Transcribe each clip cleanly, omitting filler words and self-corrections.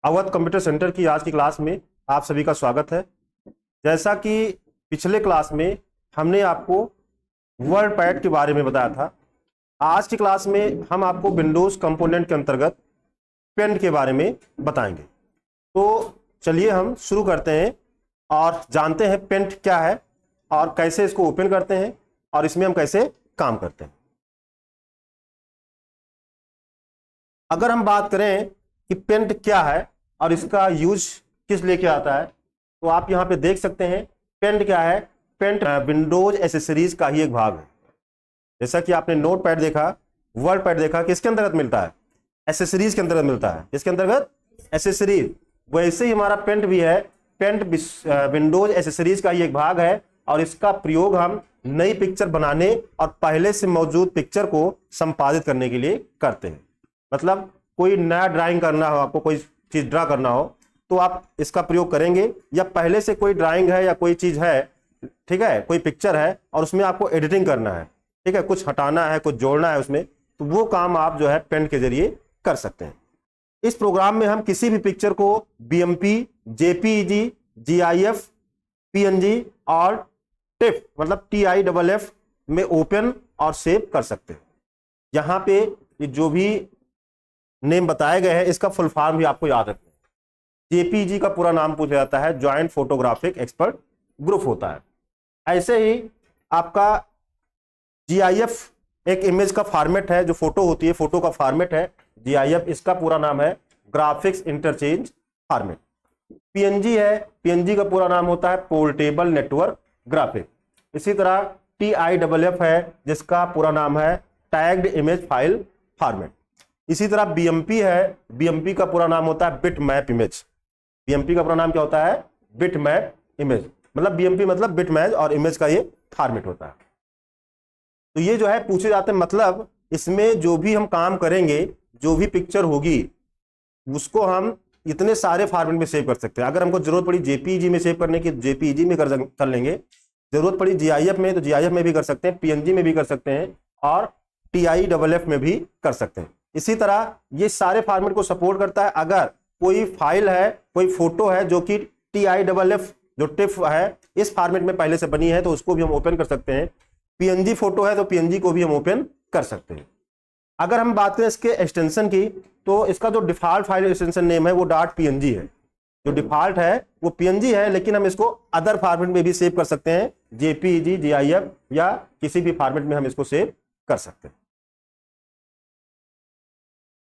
Awadh computer centre की आज की क्लास में आप सभी का स्वागत है। जैसा कि पिछले क्लास में हमने आपको वर्ड पैड के बारे में बताया था, आज की क्लास में हम आपको विंडोज कंपोनेंट के अंतर्गत पेंट के बारे में बताएंगे। तो चलिए हम शुरू करते हैं और जानते हैं पेंट क्या है और कैसे इसको ओपन करते हैं और इसमें हम कैसे काम करते हैं। अगर हम बात करें कि पेंट क्या है और इसका यूज किस लिए किया आता है, तो आप यहां पे देख सकते हैं पेंट क्या है। पेंट विंडोज एसेसरीज का ही एक भाग है। जैसा कि आपने नोट पैड देखा, वर्ड पैड देखा, किसके अंतर्गत मिलता है? एसेसरीज के अंतर्गत मिलता है। किसके अंतर्गत? एसेसरीज। वैसे ही हमारा पेंट भी है। पेंट विंडोज एसेसरीज का ही एक भाग है और इसका प्रयोग हम नई पिक्चर बनाने और पहले से मौजूद पिक्चर को संपादित करने के लिए करते हैं। मतलब कोई नया ड्राइंग करना हो, आपको कोई चीज ड्रा करना हो तो आप इसका प्रयोग करेंगे, या पहले से कोई ड्राइंग है या कोई चीज है, ठीक है, कोई पिक्चर है और उसमें आपको एडिटिंग करना है, ठीक है, कुछ हटाना है, कुछ जोड़ना है उसमें, तो वो काम आप जो है पेंट के जरिए कर सकते हैं। इस प्रोग्राम में हम किसी भी पिक्चर को बीएमपी, जेपीईजी, जीआईएफ, पीएनजी और टिफ मतलब TIFF में ओपन और सेव कर सकते हैं। यहाँ पे जो भी नेम बताए गए हैं इसका फुल फॉर्म भी आपको याद रखना है। जेपीजी का पूरा नाम पूछा जाता है, जॉइंट फोटोग्राफिक एक्सपर्ट ग्रुप होता है। ऐसे ही आपका जीआईएफ एक इमेज का फॉर्मेट है, जो फोटो होती है, फोटो का फॉर्मेट है जीआईएफ। इसका पूरा नाम है ग्राफिक्स इंटरचेंज फॉर्मेट। पीएनजी है, पीएनजी का पूरा नाम होता है पोर्टेबल नेटवर्क ग्राफिक। इसी तरह TIFF है, जिसका पूरा नाम है टैग्ड इमेज फाइल फॉर्मेट। इसी तरह बीएमपी है, बीएमपी का पूरा नाम होता है बिट मैप इमेज। बीएमपी का पूरा नाम क्या होता है? Bit map image. मतलब बीएमपी मतलब बिट मैप और इमेज का ये फॉर्मेट होता है। तो ये जो है पूछे जाते हैं, मतलब इसमें जो भी हम काम करेंगे, जो भी पिक्चर होगी, उसको हम इतने सारे फॉर्मेट में सेव कर सकते हैं। अगर हमको जरूरत पड़ी जेपीईजी में सेव करने की, जेपीईजी में कर लेंगे। जरूरत पड़ी जीआईएफ में, तो जीआईएफ में भी कर सकते हैं, पीएनजी में भी कर सकते हैं और TIFF में भी कर सकते हैं। इसी तरह ये सारे फॉर्मेट को सपोर्ट करता है। अगर कोई फाइल है, कोई फोटो है जो कि TIFF जो टिफ है इस फॉर्मेट में पहले से बनी है, तो उसको भी हम ओपन कर सकते हैं। पीएनजी फोटो है तो पीएनजी को भी हम ओपन कर सकते हैं। अगर हम बात करें इसके एक्सटेंशन की, तो इसका जो डिफॉल्ट फाइल एक्सटेंशन नेम है वो .png है। जो डिफॉल्ट है वो PNG है, लेकिन हम इसको अदर फॉर्मेट में भी सेव कर सकते हैं, जेपीईजी, जीआईएफ या किसी भी फॉर्मेट में हम इसको सेव कर सकते हैं।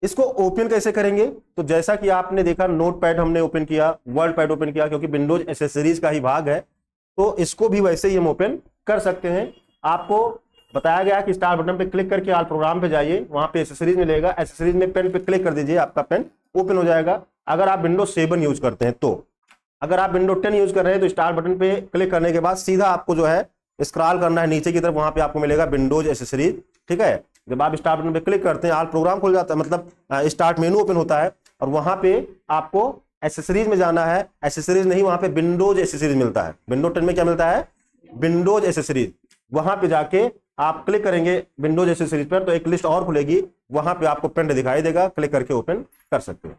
इसको ओपन कैसे करेंगे? तो जैसा कि आपने देखा, नोट पैड हमने ओपन किया, वर्ड पैड ओपन किया, क्योंकि विंडोज एसेसरीज का ही भाग है, तो इसको भी वैसे ही हम ओपन कर सकते हैं। आपको बताया गया कि स्टार बटन पे क्लिक करके ऑल प्रोग्राम पे जाइए, वहां पे एसेसरीज मिलेगा, एसेसरीज में पेन पे क्लिक कर दीजिए, आपका पेन ओपन हो जाएगा। अगर आप विंडोज 7 यूज करते हैं तो, अगर आप विंडोज 10 यूज कर रहे हैं तो स्टार बटन पे क्लिक करने के बाद सीधा आपको जो है स्क्रॉल करना है नीचे की तरफ, वहां पे आपको मिलेगा विंडोज एसेसरीज, ठीक है। जब आप स्टार्ट बटन पे क्लिक करते हैं, ऑल प्रोग्राम खुल जाता है, मतलब स्टार्ट मेनू ओपन होता है और वहां पे आपको एसेसरीज में जाना है। एसेसरीज नहीं, वहां पे विंडोज एसेसरीज मिलता है। विंडोज 10 में क्या मिलता है? Windows accessories. वहां पे जाके आप क्लिक करेंगे विंडोज एसेसरीज पर, तो एक लिस्ट और खुलेगी, वहां पे आपको पेंट दिखाई देगा, क्लिक करके ओपन कर सकते हैं।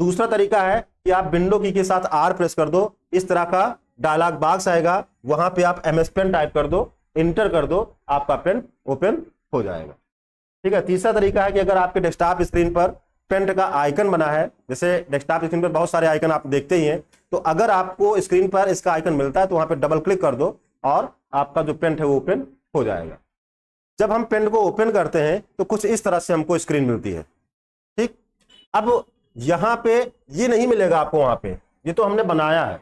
दूसरा तरीका है कि आप विंडो की के साथ R प्रेस कर दो, इस तरह का डायलॉग बॉक्स आएगा, वहां पे आप MS पेन टाइप कर दो, इंटर कर दो, आपका पेन ओपन हो जाएगा, ठीक है। तीसरा तरीका है कि अगर आपके डेस्कटॉप स्क्रीन पर पेंट का आइकन बना है, जैसे डेस्कटॉप स्क्रीन पर बहुत सारे आइकन आप देखते ही हैं, तो अगर आपको स्क्रीन पर इसका आइकन मिलता है तो वहां पे डबल क्लिक कर दो और आपका जो पेंट है वो ओपन हो जाएगा। जब हम पेंट को ओपन करते हैं तो कुछ इस तरह से हमको स्क्रीन मिलती है, ठीक। अब यहां पे ये नहीं मिलेगा आपको, वहां पे ये तो हमने बनाया है,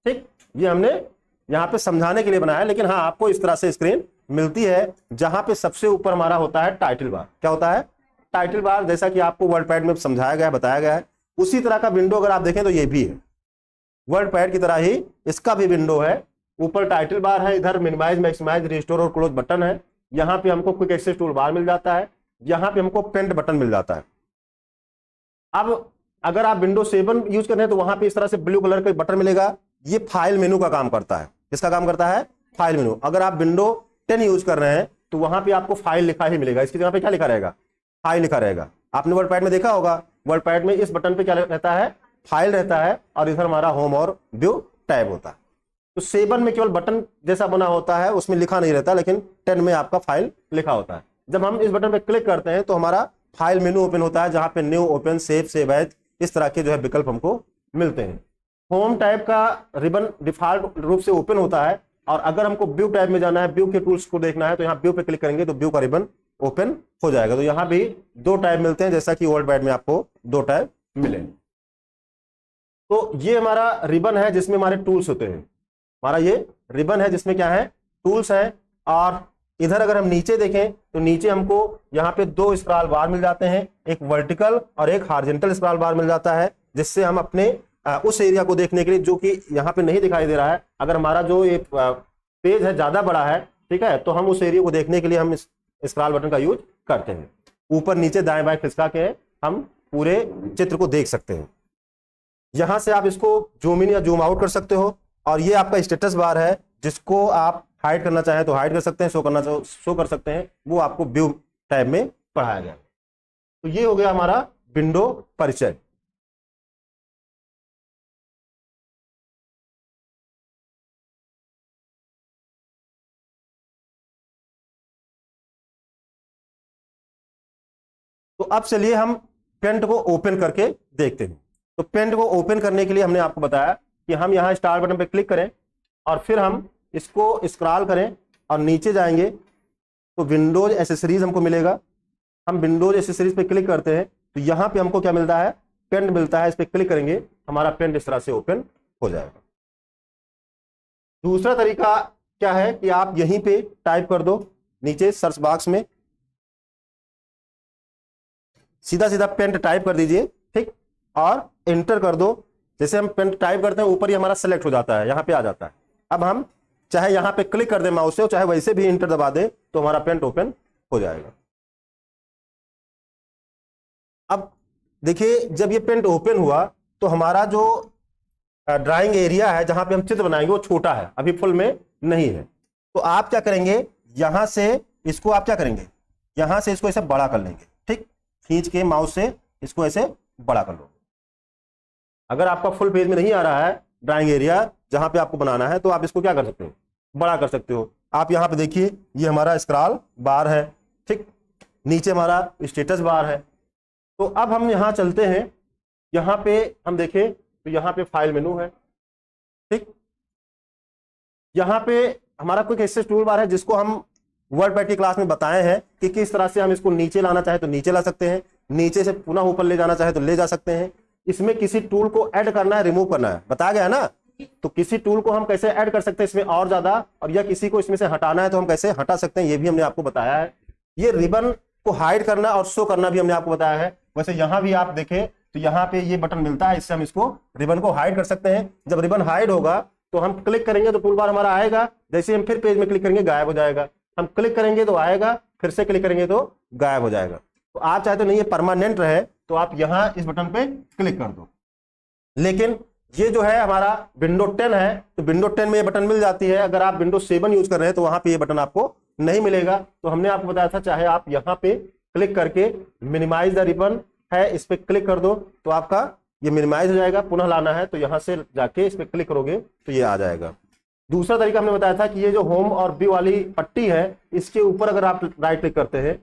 ठीक, ये हमने यहां पे समझाने के लिए बनाया है, लेकिन हाँ आपको इस तरह से स्क्रीन मिलती है, जहां पे सबसे ऊपर हमारा होता है टाइटल बार। क्या होता है? Title bar. जैसा कि आपको वर्ड पैड में समझाया गया है, बताया गया है, उसी तरह का विंडो अगर आप देखें तो ये भी है, वर्ड पैड की तरह ही इसका भी विंडो है। ऊपर टाइटल बार है, इधर मिनिमाइज, मैक्सिमाइज, रिस्टोर और क्लोज बटन है। यहाँ पे हमको क्विक एक्सेस टूल बार मिल जाता है, यहाँ पे हमको पेंट बटन मिल जाता है। अब अगर आप विंडोज 7 यूज कर रहे हैं तो वहां पे इस तरह से ब्लू कलर का बटन मिलेगा, ये फाइल मेनू का काम करता है। किसका काम करता है? File menu. अगर आप विंडो 10 यूज कर रहे हैं तो वहां पे आपको फाइल लिखा ही मिलेगा, इसकी जगह पे क्या लिखा रहेगा? फाइल लिखा रहेगा। आपने वर्ड पैड में देखा होगा वर्ड पैड में इस बटन पे क्या रहता है, फाइल रहता है, और इधर हमारा होम और व्यू टैब होता है। तो 7 में केवल बटन जैसा बना होता है, उसमें लिखा नहीं रहता, लेकिन 10 में आपका फाइल लिखा होता है। जब हम इस बटन पे क्लिक करते हैं तो हमारा फाइल मेनू ओपन होता है, जहां पे न्यू, ओपन, सेव एज, इस तरह के जो है विकल्प हमको मिलते हैं। होम टैब का रिबन डिफॉल्ट रूप से ओपन होता है, और अगर हमको व्यू टैब में जाना है, व्यू के टूल्स को देखना है, तो यहाँ व्यू पे क्लिक करेंगे तो व्यू का रिबन ओपन हो जाएगा। तो यहाँ भी 2 टैब मिलते हैं, जैसा कि वर्ड पैड में आपको 2 टैब मिले। तो ये हमारा रिबन है जिसमें हमारे टूल्स होते हैं। हमारा ये रिबन है जिसमें क्या है, टूल्स है। और इधर अगर हम नीचे देखें तो नीचे हमको यहाँ पे 2 स्क्रॉल बार मिल जाते हैं, एक वर्टिकल और एक हॉरिजॉन्टल स्क्रॉल बार मिल जाता है, जिससे हम अपने उस एरिया को देखने के लिए, जो कि यहाँ पे नहीं दिखाई दे रहा है, अगर हमारा जो एक पेज है ज्यादा बड़ा है, ठीक है, तो हम उस एरिया को देखने के लिए हम इस स्क्रॉल बटन का यूज करते हैं। ऊपर नीचे दाएं बाएं खिसका के हम पूरे चित्र को देख सकते हैं। यहां से आप इसको जूम इन या जूम आउट कर सकते हो। और ये आपका स्टेटस बार है, जिसको आप हाइड करना चाहें तो हाइड कर सकते हैं, शो करना चाहो शो कर सकते हैं, वो आपको व्यू टैब में पढ़ाया गया। तो ये हो गया हमारा विंडो परिचय। तो अब चलिए हम पेंट को ओपन करके देखते हैं। तो पेंट को ओपन करने के लिए हमने आपको बताया कि हम यहाँ स्टार बटन पे क्लिक करें, और फिर हम इसको स्क्रॉल करें और नीचे जाएंगे तो विंडोज एसेसरीज हमको मिलेगा। हम विंडोज एसेसरीज पे क्लिक करते हैं तो यहाँ पे हमको क्या मिलता है, पेंट मिलता है। इस पे क्लिक करेंगे, हमारा पेंट इस तरह से ओपन हो जाएगा। दूसरा तरीका क्या है कि आप यहीं पे टाइप कर दो, नीचे सर्च बॉक्स में सीधा सीधा पेंट टाइप कर दीजिए, ठीक, और एंटर कर दो। जैसे हम पेंट टाइप करते हैं, ऊपर ही हमारा सेलेक्ट हो जाता है, यहाँ पे आ जाता है। अब हम चाहे यहाँ पे क्लिक कर दें माउस से, चाहे वैसे भी एंटर दबा दें, तो हमारा पेंट ओपन हो जाएगा। अब देखिए, जब ये पेंट ओपन हुआ तो हमारा जो ड्राइंग एरिया है जहां पे हम चित्र बनाएंगे वो छोटा है, अभी फुल में नहीं है। तो आप क्या करेंगे, यहां से इसको आप क्या करेंगे, यहां से इसको ऐसे बड़ा कर लेंगे, ठीक, खींच के माउस से इसको ऐसे बड़ा कर लो। अगर आपका फुल पेज में नहीं आ रहा है ड्राइंग एरिया जहां पे आपको बनाना है, तो आप इसको क्या कर सकते हो, बड़ा कर सकते हो। आप यहां पे देखिए, ये हमारा स्क्रॉल बार है, ठीक, नीचे हमारा स्टेटस बार है। तो अब हम यहां चलते हैं, यहां पे हम देखें तो यहां पे फाइल मेनू है, ठीक, यहां पे हमारा कोई ऐसे टूल बार है जिसको हम वर्ड पैड की क्लास में बताए हैं कि किस तरह से हम इसको नीचे लाना चाहे तो नीचे ला सकते हैं, नीचे से पुनः ऊपर ले जाना चाहे तो ले जा सकते हैं। इसमें किसी टूल को ऐड करना है, रिमूव करना है, बताया गया है ना। तो किसी टूल को हम कैसे ऐड कर सकते हैं इसमें और ज्यादा, और या किसी को इसमें से हटाना है तो हम कैसे हटा सकते हैं, ये भी हमने आपको बताया है। ये रिबन को हाइड करना और शो करना भी हमने आपको बताया है। वैसे यहां भी आप देखें तो यहाँ पे ये बटन मिलता है, इससे हम इसको रिबन को हाइड कर सकते हैं। जब रिबन हाइड होगा तो हम क्लिक करेंगे तो टूल बार हमारा आएगा, जैसे हम फिर पेज में क्लिक करेंगे गायब हो जाएगा, हम क्लिक करेंगे तो आएगा, फिर से क्लिक करेंगे तो गायब हो जाएगा। तो आप चाहते नहीं ये परमानेंट रहे तो आप यहां इस बटन पे क्लिक कर दो। लेकिन ये जो है हमारा विंडो 10 है, तो विंडो 10 में ये बटन मिल जाती है। अगर आप विंडो 7 यूज कर रहे हैं तो वहां पे ये बटन आपको नहीं मिलेगा। तो हमने आपको बताया था, चाहे आप यहाँ पे क्लिक करके मिनिमाइज द रिबन है, इस पे क्लिक कर दो तो आपका ये मिनिमाइज हो जाएगा। पुनः लाना है तो यहां से जाके इस पे क्लिक करोगे तो ये आ जाएगा। दूसरा तरीका हमने बताया था कि ये जो होम और व्यू वाली पट्टी है, इसके ऊपर अगर आप राइट क्लिक करते हैं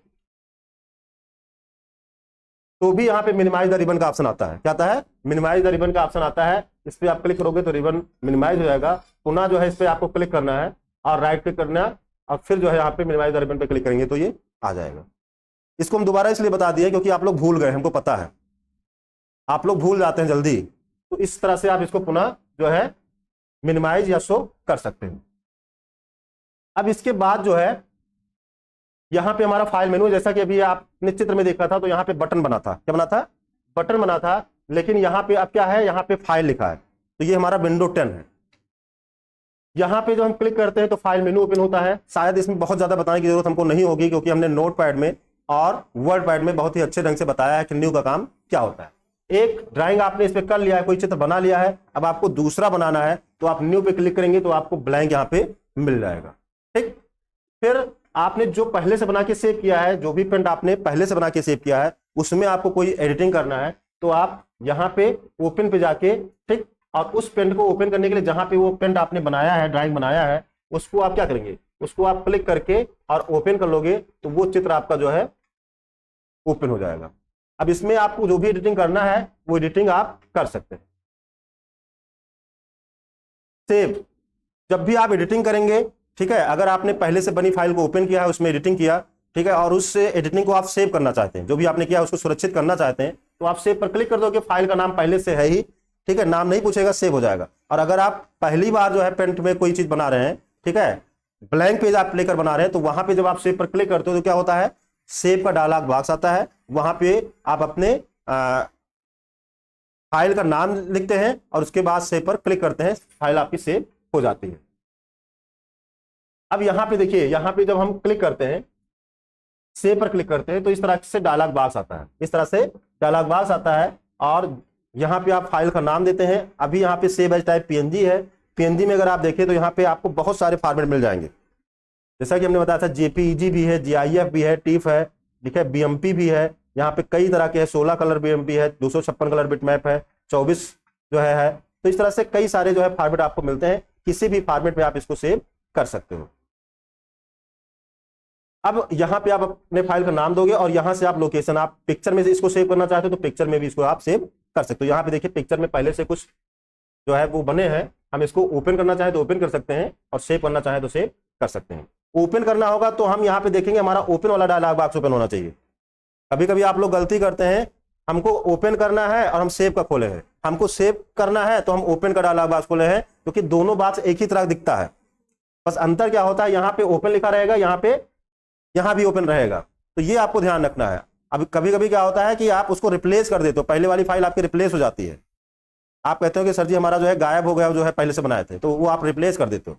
तो भी यहाँ पे मिनिमाइज द रिबन का ऑप्शन आता है। क्या आता है, मिनिमाइज द रिबन का ऑप्शन आता है। इस पे आप क्लिक करोगे तो रिबन मिनिमाइज हो जाएगा। पुनः जो है इस पे आपको क्लिक करना है और राइट क्लिक करना है, और फिर जो है यहाँ पे मिनिमाइज द रिबन पे क्लिक करेंगे तो ये आ जाएगा। इसको हम दोबारा इसलिए बता दिए क्योंकि आप लोग भूल गए, हमको पता है आप लोग भूल जाते हैं जल्दी। तो इस तरह से आप इसको पुनः जो है मिनिमाइज या शो कर सकते हैं। अब इसके बाद जो है यहां पे हमारा फाइल मेनू, जैसा कि अभी आपने चित्र में देखा था, तो यहां पे बटन बना था। क्या बना था, बटन बना था। लेकिन यहां पे अब क्या है, यहां पे फाइल लिखा है, तो ये हमारा विंडो 10 है। यहां पे जो हम क्लिक करते हैं तो फाइल मेनू ओपन होता है। शायद इसमें बहुत ज्यादा बताने की जरूरत हमको नहीं होगी, क्योंकि हमने नोट पैड में और वर्ड पैड में बहुत ही अच्छे ढंग से बताया है कि न्यू का काम क्या होता है। एक ड्राइंग आपने इस पे कर लिया है, कोई चित्र बना लिया है, अब आपको दूसरा बनाना है तो आप न्यू पे क्लिक करेंगे तो आपको ब्लैंक यहाँ पे मिल जाएगा, ठीक। फिर आपने जो पहले से बना के सेव किया है, जो भी पेंट आपने पहले से बना के सेव किया है, उसमें आपको कोई एडिटिंग करना है तो आप यहाँ पे ओपन पे जाके, ठीक, और उस पेंट को ओपन करने के लिए जहां पे वो पेंट आपने बनाया है, ड्राइंग बनाया है, उसको आप क्या करेंगे, उसको आप क्लिक करके और ओपन कर लोगे तो वो चित्र आपका जो है ओपन हो जाएगा। अब इसमें आपको जो भी एडिटिंग करना है वो एडिटिंग आप कर सकते हैं। सेव, जब भी आप एडिटिंग करेंगे, ठीक है, अगर आपने पहले से बनी फाइल को ओपन किया है, उसमें एडिटिंग किया, ठीक है, और उस एडिटिंग को आप सेव करना चाहते हैं, जो भी आपने किया उसको सुरक्षित करना चाहते हैं, तो आप सेव पर क्लिक कर दोगे। फाइल का नाम पहले से है ही, ठीक है, नाम नहीं पूछेगा, सेव हो जाएगा। और अगर आप पहली बार जो है पेंट में कोई चीज बना रहे हैं, ठीक है, ब्लैंक पेज आप लेकर बना रहे हैं, तो वहां पे जब आप सेव पर क्लिक करते हो तो क्या होता है, सेव का डायलॉग बॉक्स आता है, वहां पे आप अपने फाइल का नाम लिखते हैं और उसके बाद सेव पर क्लिक करते हैं, फाइल आपकी सेव हो जाती है। अब यहां पे देखिए, यहां पे जब हम क्लिक करते हैं, सेव पर क्लिक करते हैं, तो इस तरह से डायलॉग बॉक्स आता है, इस तरह से डायलॉग बॉक्स आता है, और यहां पे आप फाइल का नाम देते हैं। अभी यहां पे सेव एज टाइप पीएनजी है, पीएनजी में अगर आप देखें तो यहां पे आपको बहुत सारे फॉर्मेट मिल जाएंगे, जैसा कि हमने बताया था, जेपीईजी भी है, जीआईएफ भी है, टीफ है, ठीक है, बीएमपी भी है, यहाँ पे कई तरह के हैं, 16 कलर बीएमपी है, 256 कलर बिटमैप है, 24 जो है। तो इस तरह से कई सारे जो है फॉर्मेट आपको मिलते हैं, किसी भी फॉर्मेट में आप इसको सेव कर सकते हो। अब यहाँ पे आप अपने फाइल का नाम दोगे और यहाँ से आप लोकेशन, आप पिक्चर में से इसको सेव करना चाहते हो तो पिक्चर में भी इसको आप सेव कर सकते हो। यहाँ पे देखिए पिक्चर में पहले से कुछ जो है वो बने हैं, हम इसको ओपन करना चाहे तो ओपन कर सकते हैं और सेव करना चाहे तो सेव कर सकते हैं। ओपन करना होगा तो हम यहाँ पे देखेंगे हमारा ओपन वाला डायलॉग बॉक्स ओपन होना चाहिए। कभी कभी आप लोग गलती करते हैं, हमको ओपन करना है और हम सेव का खोले हैं, हमको सेव करना है तो हम ओपन का डायलॉग बॉक्स खोले हैं, क्योंकि दोनों बॉक्स एक ही तरह दिखता है, बस अंतर क्या होता है, यहाँ पे ओपन लिखा रहेगा, यहाँ भी ओपन रहेगा, तो ये आपको ध्यान रखना है। अब कभी कभी क्या होता है कि आप उसको रिप्लेस कर देते हो, पहले वाली फाइल आपकी रिप्लेस हो जाती है, आप कहते हो कि सर जी हमारा जो है गायब हो गया, जो है पहले से बनाए थे, तो वो आप रिप्लेस कर देते हो।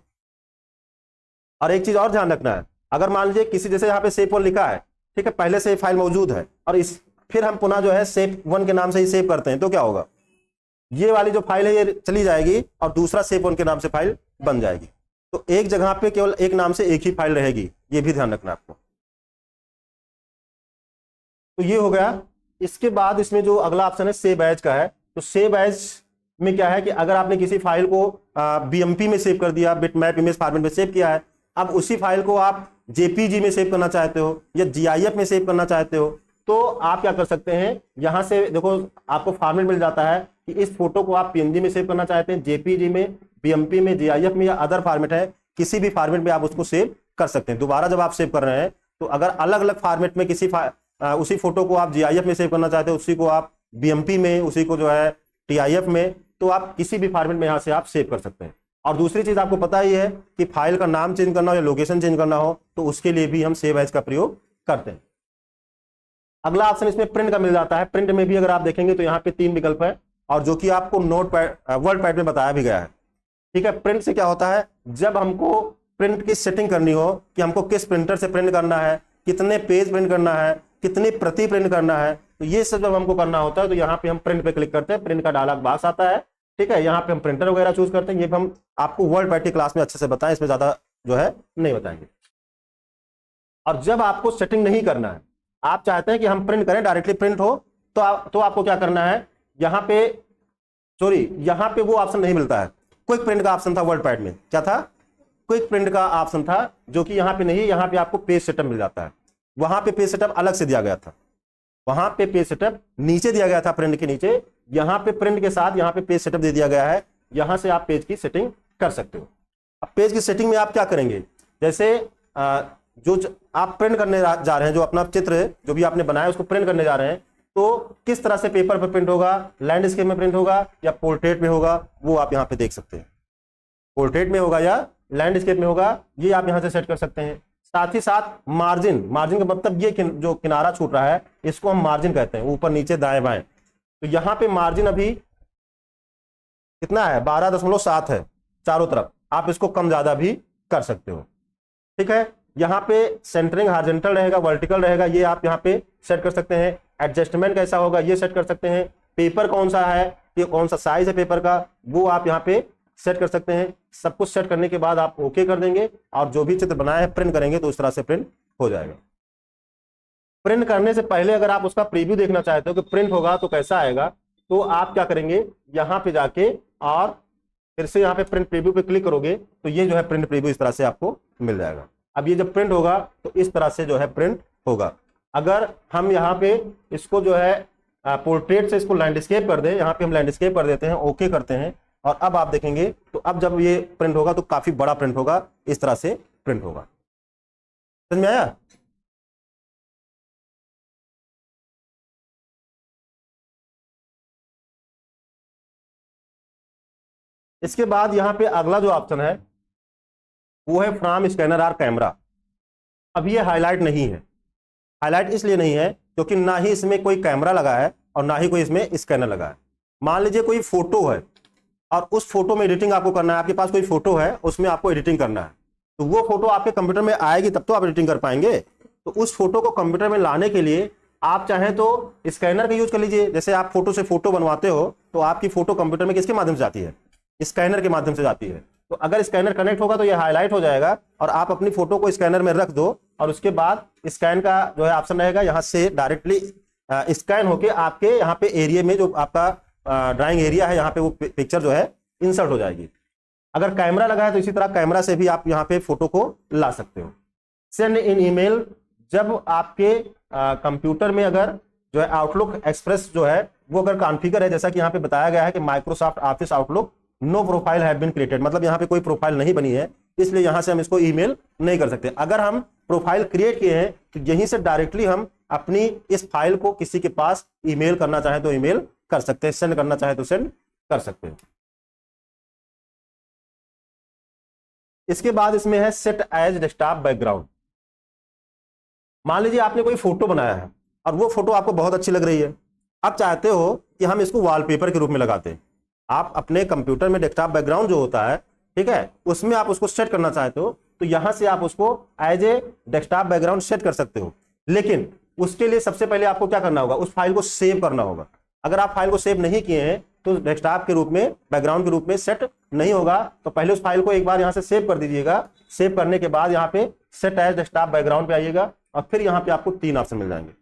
और एक चीज और ध्यान रखना है, अगर मान लीजिए किसी, जैसे यहाँ पे सेव 1 लिखा है, ठीक है, पहले से फाइल मौजूद है और इस फिर हम पुनः जो है सेव 1 के नाम से ही सेव करते हैं, तो क्या होगा, ये वाली जो फाइल है ये चली जाएगी और दूसरा सेव 1 के नाम से फाइल बन जाएगी। तो एक जगह पे केवल एक नाम से एक ही फाइल रहेगी, ये भी ध्यान रखना आपको। तो ये हो गया। इसके बाद इसमें जो अगला ऑप्शन है सेव एज का है, तो सेव एज में क्या है कि अगर आपने किसी फाइल को बीएमपी में सेव कर दिया, बिटमैप इमेज फॉर्मेट में सेव किया है, अब उसी फाइल को आप जेपीजी में सेव करना चाहते हो या जीआईएफ में सेव करना चाहते हो, तो आप क्या कर सकते हैं, यहां से देखो आपको फॉर्मेट मिल जाता है कि इस फोटो को आप पीएनजी में सेव करना चाहते हैं, जेपीजी में, बीएमपी में, जीआईएफ में या अदर फॉर्मेट है, किसी भी फॉर्मेट में आप उसको सेव कर सकते हैं। दोबारा जब आप सेव कर रहे हैं तो अगर अलग अलग फॉर्मेट में उसी फोटो को आप जीआईएफ में सेव करना चाहते हैं, उसी को आप बीएमपी में, उसी को जो है टीआईएफ में, तो आप किसी भी फॉर्मेट में यहां से आप सेव कर सकते हैं। और दूसरी चीज आपको पता ही है कि फाइल का नाम चेंज करना हो या लोकेशन चेंज करना हो तो उसके लिए भी हम सेव एज का प्रयोग करते हैं। अगला ऑप्शन इसमें प्रिंट का मिल जाता है। प्रिंट में भी अगर आप देखेंगे तो यहाँ पे 3 विकल्प है और जो कि आपको वर्ड पैड में बताया भी गया है, ठीक है। प्रिंट से क्या होता है, जब हमको प्रिंट की सेटिंग करनी हो कि हमको किस प्रिंटर से प्रिंट करना है, कितने पेज प्रिंट करना है, कितनी प्रति प्रिंट करना है, तो ये सब जब हमको करना होता है तो यहाँ पे हम प्रिंट पे क्लिक करते हैं, प्रिंट का डायलॉग बॉक्स आता है, ठीक है। यहाँ पे हम प्रिंटर वगैरह चूज करते हैं, ये हम आपको वर्ड पैड की क्लास में अच्छे से बताएं, इसमें ज्यादा जो है नहीं बताएंगे। और जब आपको सेटिंग नहीं करना है, आप चाहते हैं कि हम प्रिंट करें, डायरेक्टली प्रिंट हो, तो आपको क्या करना है, यहाँ पे वो ऑप्शन नहीं मिलता है। क्विक प्रिंट का ऑप्शन था वर्ड पैड में, क्या था, क्विक प्रिंट का ऑप्शन था, जो कि यहाँ पे नहीं, यहाँ पे आपको पेज सेटअप मिल जाता है। वहां पे पेज सेटअप अलग से दिया गया था, वहां पे पेज सेटअप नीचे दिया गया था, प्रिंट के नीचे, यहाँ पे प्रिंट के साथ यहाँ पे पेज सेटअप दे दिया गया है, यहां से आप पेज की सेटिंग कर सकते हो। अब पेज की सेटिंग में आप क्या करेंगे, जैसे जो आप प्रिंट करने जा रहे हैं, जो अपना चित्र जो भी आपने बनाया उसको प्रिंट करने जा रहे हैं, तो किस तरह से पेपर पर प्रिंट होगा, लैंडस्केप में प्रिंट होगा या पोर्ट्रेट में होगा, वो आप यहाँ पे देख सकते हैं। पोर्ट्रेट में होगा या लैंडस्केप में होगा, ये आप यहाँ से सेट कर सकते हैं। साथ ही साथ मार्जिन का मतलब ये जो किनारा छूट रहा है इसको हम मार्जिन कहते हैं, ऊपर नीचे दाएं बाएं। तो यहाँ पे मार्जिन अभी कितना है, 12.7 है चारों तरफ, आप इसको कम ज्यादा भी कर सकते हो, ठीक है। यहाँ पे सेंटरिंग हॉरिजॉन्टल रहेगा, वर्टिकल रहेगा, ये आप यहाँ पे सेट कर सकते हैं। एडजस्टमेंट कैसा होगा ये सेट कर सकते हैं। पेपर कौन सा है, ये कौन सा साइज है पेपर का, वो आप यहाँ पे सेट कर सकते हैं। सब कुछ सेट करने के बाद आप ओके कर देंगे और जो भी चित्र बनाया है प्रिंट करेंगे तो उस तरह से प्रिंट हो जाएगा। प्रिंट करने से पहले अगर आप उसका प्रीव्यू देखना चाहते हो कि प्रिंट होगा तो कैसा आएगा, तो आप क्या करेंगे, यहां पे जाके और फिर से यहाँ पे प्रिंट प्रीव्यू पे क्लिक करोगे तो ये जो है प्रिंट प्रीव्यू इस तरह से आपको मिल जाएगा। अब ये जब प्रिंट होगा तो इस तरह से जो है प्रिंट होगा। अगर हम यहाँ पे इसको जो है पोर्ट्रेट से इसको लैंडस्केप कर दें, यहाँ पे हम लैंडस्केप कर देते हैं, ओके करते हैं, और अब आप देखेंगे तो अब जब ये प्रिंट होगा तो काफी बड़ा प्रिंट होगा, इस तरह से प्रिंट होगा। समझ में आया? इसके बाद यहाँ पे अगला जो ऑप्शन है वो है फ्रॉम स्कैनर और कैमरा। अब ये हाईलाइट नहीं है। हाईलाइट इसलिए नहीं है क्योंकि ना ही इसमें कोई कैमरा लगा है और ना ही कोई इसमें स्कैनर लगा है। मान लीजिए कोई फोटो है और उस फोटो में एडिटिंग आपको करना है, आपके पास कोई फोटो है उसमें आपको एडिटिंग करना है, तो वो फोटो आपके कंप्यूटर में आएगी तब तो आप एडिटिंग कर पाएंगे। तो उस फोटो को कंप्यूटर में लाने के लिए आप चाहें तो स्कैनर का यूज कर लीजिए। जैसे आप फोटो से फोटो बनवाते हो तो आपकी फोटो कंप्यूटर में किसके माध्यम से जाती है, स्कैनर के माध्यम से जाती है। तो अगर स्कैनर कनेक्ट होगा तो ये हाईलाइट हो जाएगा और आप अपनी फोटो को स्कैनर में रख दो और उसके बाद स्कैन का जो है ऑप्शन रहेगा, यहां से डायरेक्टली स्कैन होके आपके यहाँ पे एरिया में जो आपका ड्राइंग एरिया है यहाँ पे वो पिक्चर जो है इंसर्ट हो जाएगी। अगर कैमरा लगा है तो इसी तरह कैमरा से भी आप यहाँ पे फोटो को ला सकते हो। सेंड इन ईमेल, जब आपके कंप्यूटर में अगर जो है आउटलुक एक्सप्रेस जो है वो अगर कॉन्फ़िगर है, जैसा कि यहाँ पे बताया गया है कि Microsoft Office Outlook no profile have been created, मतलब यहाँ पे कोई प्रोफाइल नहीं बनी है, इसलिए यहां से हम इसको ईमेल नहीं कर सकते। अगर हम प्रोफाइल क्रिएट किए हैं तो यहीं से डायरेक्टली हम अपनी इस फाइल को किसी के पास ईमेल करना चाहे तो ईमेल कर सकते हैं, सेंड करना चाहे तो सेंड कर सकते हैं। इसके बाद इसमें है सेट एज डेस्कटॉप बैकग्राउंड। मान लीजिए आपने कोई फोटो बनाया है और वो फोटो आपको बहुत अच्छी लग रही है, आप चाहते हो कि हम इसको वॉलपेपर के रूप में लगाते हैं। आप अपने कंप्यूटर में डेस्कटॉप बैकग्राउंड जो होता है, ठीक है, उसमें आप उसको सेट करना चाहते हो तो यहां से आप उसको as a desktop background set कर सकते हो। लेकिन उसके लिए सबसे पहले आपको क्या करना होगा, उस फाइल को सेव करना होगा। अगर आप फाइल को सेव नहीं किए हैं तो डेस्कटॉप के रूप में, बैकग्राउंड के रूप में सेट नहीं होगा। तो पहले उस फाइल को एक बार यहां से सेव कर दीजिएगा। सेव करने के बाद यहाँ पे सेट एज डेस्कटॉप बैकग्राउंड पे आइएगा और फिर यहाँ पे आपको 3 ऑप्शन मिल जाएंगे।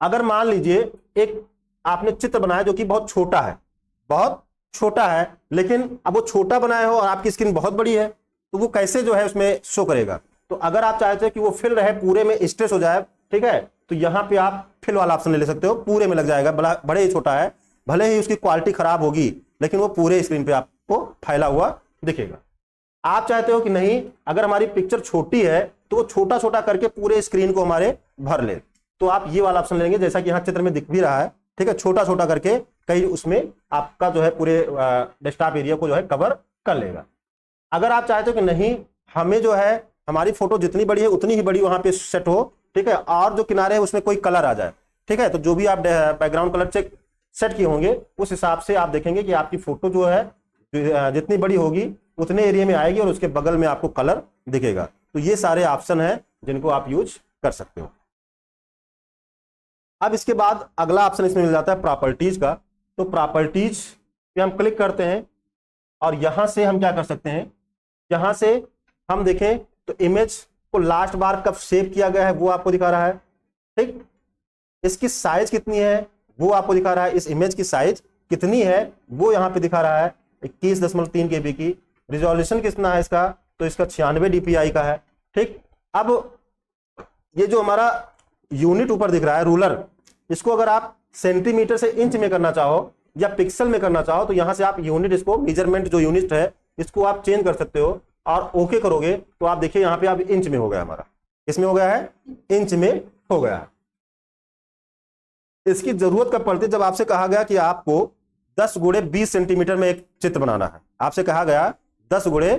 अगर मान लीजिए एक आपने चित्र बनाया जो कि बहुत छोटा है, बहुत छोटा है, लेकिन अब वो छोटा बनाया हो और आपकी स्क्रीन बहुत बड़ी है तो वो कैसे जो है उसमें शो करेगा। तो अगर आप चाहते हैं कि वो फिल रहे, पूरे में स्ट्रेच हो जाए, ठीक है, तो यहां पे आप फिल वाला ऑप्शन ले सकते हो, पूरे में लग जाएगा। बड़े ही छोटा है, भले ही उसकी क्वालिटी खराब होगी लेकिन वो पूरे स्क्रीन पे आपको फैला हुआ दिखेगा। आप चाहते हो कि नहीं, अगर हमारी पिक्चर छोटी है तो वो छोटा छोटा करके पूरे स्क्रीन को हमारे भर ले, तो आप ये वाला ऑप्शन लेंगे, जैसा कि यहाँ चित्र में दिख भी रहा है, ठीक है, छोटा छोटा करके कहीं उसमें आपका जो है पूरे डेस्कटॉप एरिया को जो है कवर कर लेगा। अगर आप चाहते हो कि नहीं, हमें जो है हमारी फोटो जितनी बड़ी है उतनी ही बड़ी वहां पे सेट हो, ठीक है, और जो किनारे है उसमें कोई कलर आ जाए, ठीक है, तो जो भी आप बैकग्राउंड कलर चेक सेट किए होंगे उस हिसाब से आप देखेंगे कि आपकी फोटो जो है जितनी बड़ी होगी उतने एरिया में आएगी और उसके बगल में आपको कलर दिखेगा। तो ये सारे ऑप्शन है जिनको आप यूज कर सकते हो। अब इसके बाद अगला ऑप्शन इसमें मिल जाता है प्रॉपर्टीज का। तो प्रॉपर्टीज पे हम क्लिक करते हैं और यहां से हम क्या कर सकते हैं, यहां से हम देखें तो इमेज को लास्ट बार कब सेव किया गया है वो आपको दिखा रहा है, ठीक, इसकी साइज कितनी है वो आपको दिखा रहा है, इस इमेज की साइज कितनी है वो यहां पे दिखा रहा है, 21.3 KB की। रिजोल्यूशन कितना है इसका, तो इसका 96 DPI का है, ठीक। अब ये जो हमारा यूनिट ऊपर दिख रहा है रूलर, इसको अगर आप सेंटीमीटर से इंच में करना चाहो या पिक्सल में करना चाहो तो यहां से आप यूनिट, इसको मेजरमेंट जो यूनिट है इसको आप चेंज कर सकते हो और ओके करोगे तो आप देखिए यहां पे आप इंच में हो गया, हमारा इसमें हो गया है, इंच में हो गया है। इसकी जरूरत कब पड़ती है, जब आपसे कहा गया कि आपको 10 गुणे 20 सेंटीमीटर में एक चित्र बनाना है, आपसे कहा गया 10 गुणे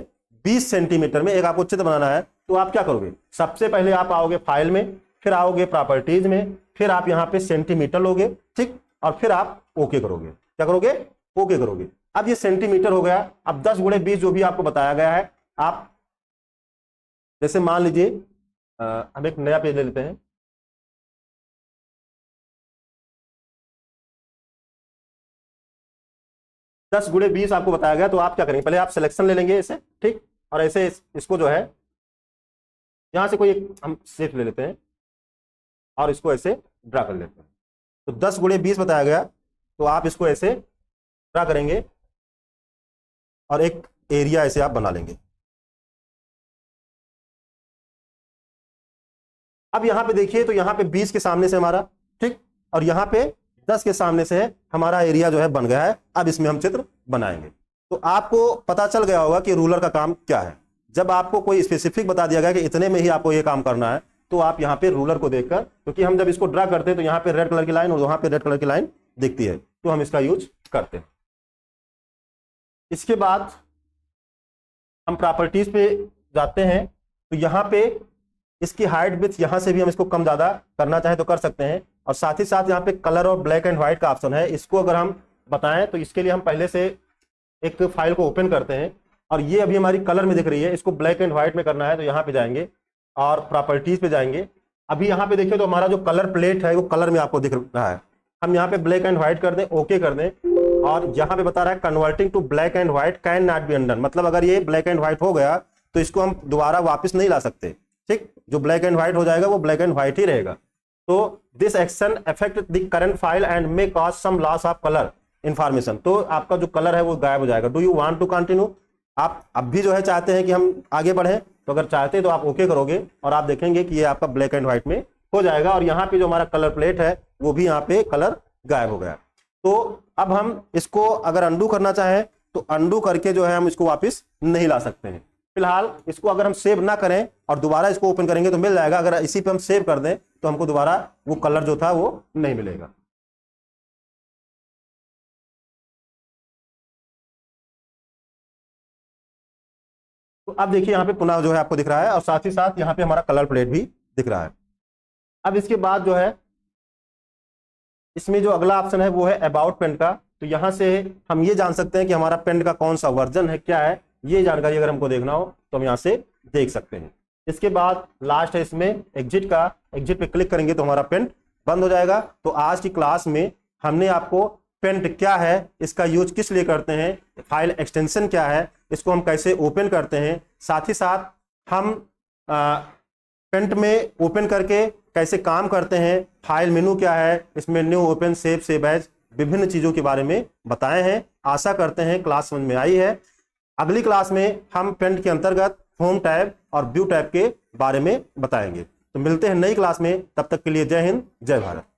20 सेंटीमीटर में एक आपको चित्र बनाना है, तो आप क्या करोगे, सबसे पहले आप आओगे फाइल में, फिर आओगे प्रॉपर्टीज में, फिर आप यहां पे सेंटीमीटर लोगे, ठीक, और फिर आप ओके करोगे। क्या करोगे, ओके करोगे। अब ये सेंटीमीटर हो गया। अब 10 गुणे 20 जो भी आपको बताया गया है, आप जैसे मान लीजिए हम एक नया पेज ले लेते हैं, दस गुणे 20 आपको बताया गया, तो आप क्या करेंगे, पहले आप सिलेक्शन ले लेंगे इसे, ठीक, और ऐसे इसको जो है यहां से कोई एक हम शेप ले लेते हैं, और इसको ऐसे ड्रा कर लेते हैं। तो 10 गुणे 20 बताया गया, तो आप इसको ऐसे ड्रा करेंगे और एक एरिया ऐसे आप बना लेंगे। अब यहां पे देखिए, तो यहां पे 20 के सामने से हमारा, ठीक, और यहां पे 10 के सामने से हमारा एरिया जो है बन गया है। अब इसमें हम चित्र बनाएंगे। तो आपको पता चल गया होगा कि रूलर का काम क्या है। जब आपको कोई स्पेसिफिक बता दिया गया कि इतने में ही आपको ये काम करना है, तो आप यहाँ पे रूलर को देखकर, क्योंकि हम जब इसको ड्रा करते हैं तो यहाँ पे रेड कलर की लाइन और वहां पे रेड कलर की लाइन दिखती है, तो हम इसका यूज करते हैं। इसके बाद हम प्रॉपर्टीज पे जाते हैं। तो यहाँ पे इसकी हाइट विड्थ, यहां से भी हम इसको कम ज्यादा करना चाहें तो कर सकते हैं। और साथ ही साथ यहाँ पे कलर और ब्लैक एंड व्हाइट का ऑप्शन है, इसको अगर हम बताएं तो इसके लिए हम पहले से एक फाइल को ओपन करते हैं। और ये अभी हमारी कलर में दिख रही है, इसको ब्लैक एंड व्हाइट में करना है तो यहाँ पे जाएंगे और प्रॉपर्टीज पे जाएंगे। अभी यहाँ पे देखिए तो हमारा जो कलर प्लेट है वो कलर में आपको दिख रहा है। हम यहाँ पे ब्लैक एंड व्हाइट कर दें, ओके कर दें। और यहाँ पे बता रहा है converting to black and white can not be undone, मतलब अगर ये ब्लैक एंड व्हाइट हो गया तो इसको हम दोबारा वापस नहीं ला सकते। ठीक, जो ब्लैक एंड व्हाइट हो जाएगा वो ब्लैक एंड व्हाइट ही रहेगा। तो this action affect the current file and may cause some loss of colour information, तो आपका जो कलर है वो गायब हो जाएगा। Do you want to continue, आप अब भी जो है चाहते हैं कि हम आगे बढ़ें, तो अगर चाहते हैं तो आप ओके करोगे और आप देखेंगे कि ये आपका ब्लैक एंड व्हाइट में हो जाएगा। और यहाँ पे जो हमारा कलर प्लेट है वो भी यहाँ पे कलर गायब हो गया। तो अब हम इसको अगर अंडू करना चाहें तो अंडू करके जो है हम इसको वापस नहीं ला सकते हैं। फिलहाल इसको अगर हम सेव ना करें और दोबारा इसको ओपन करेंगे तो मिल जाएगा। अगर इसी पे हम सेव कर दें तो हमको दोबारा वो कलर जो था वो नहीं मिलेगा। तो अब देखिए यहाँ पे पुनः जो है आपको दिख रहा है और साथ ही साथ यहाँ पे हमारा कलर प्लेट भी दिख रहा है। अब इसके बाद जो है इसमें जो अगला ऑप्शन है वो है अबाउट पेंट का। तो यहां से हम ये जान सकते हैं कि हमारा पेंट का कौन सा वर्जन है, क्या है, ये जानकारी अगर हमको देखना हो तो हम यहां से देख सकते हैं। इसके बाद लास्ट है इसमें एग्जिट का, एग्जिट पे क्लिक करेंगे तो हमारा पेंट बंद हो जाएगा। तो आज की क्लास में हमने आपको पेंट क्या है, इसका यूज किस लिए करते हैं, फाइल एक्सटेंशन क्या है, इसको हम कैसे ओपन करते हैं, साथ ही साथ हम पेंट में ओपन करके कैसे काम करते हैं, फाइल मेनू क्या है, इसमें न्यू, ओपन, सेव एज, विभिन्न चीजों के बारे में बताए हैं। आशा करते हैं क्लास समझ में आई है। अगली क्लास में हम पेंट के अंतर्गत होम टैब और व्यू टैब के बारे में बताएंगे। तो मिलते हैं नई क्लास में, तब तक के लिए जय हिंद, जय भारत।